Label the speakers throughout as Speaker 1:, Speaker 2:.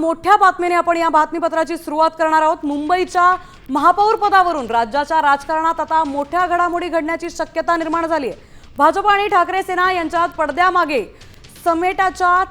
Speaker 1: मोठ्या बातमीने आपण या बातमीपत्राची सुरुवात करणार आहोत। मुंबईच्या महापौर पदावरून राज्याच्या राजकारणात आता मोठ्या घडामोडी घडण्याची शक्यता निर्माण झाली आहे। भाजप आणि ठाकरे सेना यांच्यात पडद्यामागे समेटाच्या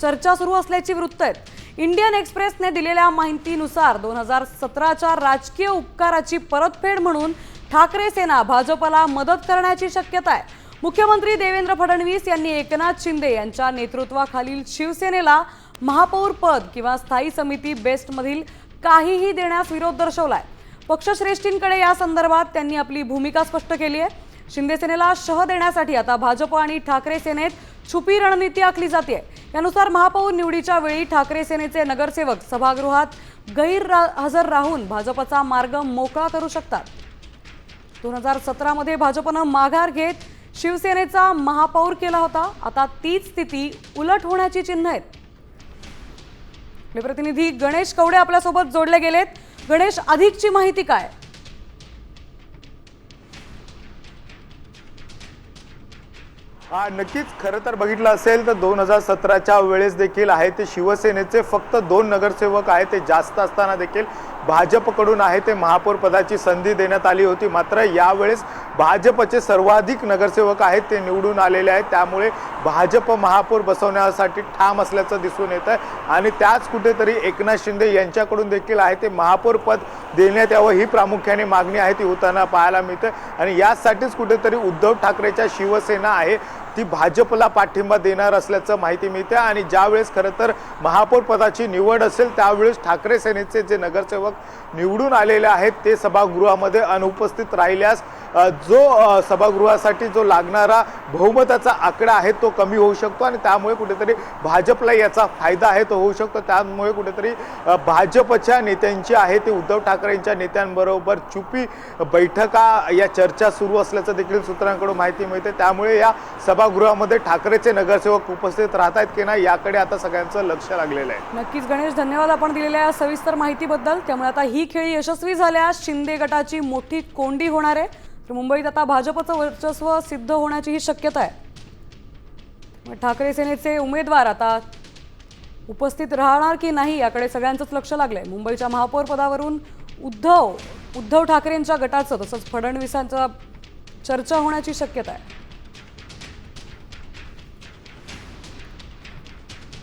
Speaker 1: चर्चा सुरू असल्याची वृत्त आहेत। इंडियन एक्सप्रेसने दिलेल्या माहितीनुसार 2017च्या राजकीय उपकाराची परतफेड म्हणून ठाकरे सेना भाजपला मदत करण्याची शक्यता आहे। मुख्यमंत्री देवेंद्र फडणवीस यांनी एकनाथ शिंदे यांच्या नेतृत्वाखालील शिवसेनेला महापौर पद किंवा स्थायी समिती बेस्टमधील काहीही देण्यास विरोध दर्शवलाय। पक्षश्रेष्ठींकडे या संदर्भात त्यांनी आपली भूमिका स्पष्ट केली आहे। शिंदेसेनेला शह देण्यासाठी आता भाजप आणि ठाकरे सेनेत छुपी रणनीती आखली जाते। यानुसार महापौर निवडीच्या वेळी ठाकरे सेनेचे नगरसेवक सभागृहात गैरहजर राहून भाजपचा मार्ग मोकळा करू शकतात। 2017 मध्ये भाजपनं माघार घेत शिवसेनेचा महापौर केला होता। आता तीच स्थिती उलट होण्याची चिन्ह आहेत। आपले प्रतिनिधी गणेश कवडे आपल्या सोबत जोडले गेलेत। गणेश, अधिकची माहिती काय?
Speaker 2: नक्कीच खरं तर बघितलं असेल तर 2017च्या वेळेस देखील आहे ते शिवसेनेचे फक्त 2 नगरसेवक आहेत, ते जास्त असताना देखील भाजपकडून आहे ते महापौर पदाची संधी देण्यात आली होती। मात्र यावेळेस भाजपचे सर्वाधिक नगरसेवक आहेत ते निवडून आलेले आहेत, त्यामुळे भाजप महापौर बसवण्यासाठी ठाम असल्याचं दिसून येत आहे। आणि त्याच कुठेतरी एकनाथ शिंदे यांच्याकडून देखील आहे ते महापौर पद देण्यात यावं ही प्रामुख्याने मागणी आहे ती होताना पाहायला मिळते। आणि यासाठीच कुठेतरी उद्धव ठाकरेच्या शिवसेना आहे ती भाजपला पाठिंबा देणार असल्याचं माहिती मिळते। आणि ज्यावेळेस खरं तर महापौर पदाची निवड असेल त्यावेळेस ठाकरे सेनेचे जे नगरसेवक निवडून आलेले आहेत ते सभागृहामध्ये अनुपस्थित राहिल्यास जो सभागृहासाठी जो लागणारा बहुमताचा आकडा आहे तो कमी होऊ शकतो आणि त्यामुळे कुठेतरी भाजपला याचा फायदा आहे तो होऊ शकतो। त्यामुळे कुठेतरी भाजपच्या नेत्यांची आहे ते उद्धव ठाकरेंच्या नेत्यांबरोबर छुपी बैठका या चर्चा सुरू असल्याचं देखील सूत्रांकडून माहिती मिळते। त्यामुळे या सभागृहामध्ये ठाकरेचे नगरसेवक उपस्थित राहतात की नाही याकडे आता सगळ्यांचं लक्ष लागलेलं आहे।
Speaker 1: नक्कीच गणेश, धन्यवाद आपण दिलेल्या सविस्तर माहितीबद्दल। त्यामुळे आता ही खेळी यशस्वी झाल्यास शिंदे गटाची मोठी कोंडी होणार आहे। तर मुंबईत आता भाजपचं वर्चस्व सिद्ध होण्याची ही शक्यता आहे। ठाकरे सेनेचे उमेदवार आता उपस्थित राहणार की नाही याकडे सगळ्यांचंच लक्ष लागलंय। मुंबईच्या महापौर पदावरून उद्धव ठाकरेंच्या गटाचं तसंच फडणवीसांचा चर्चा होण्याची शक्यता आहे।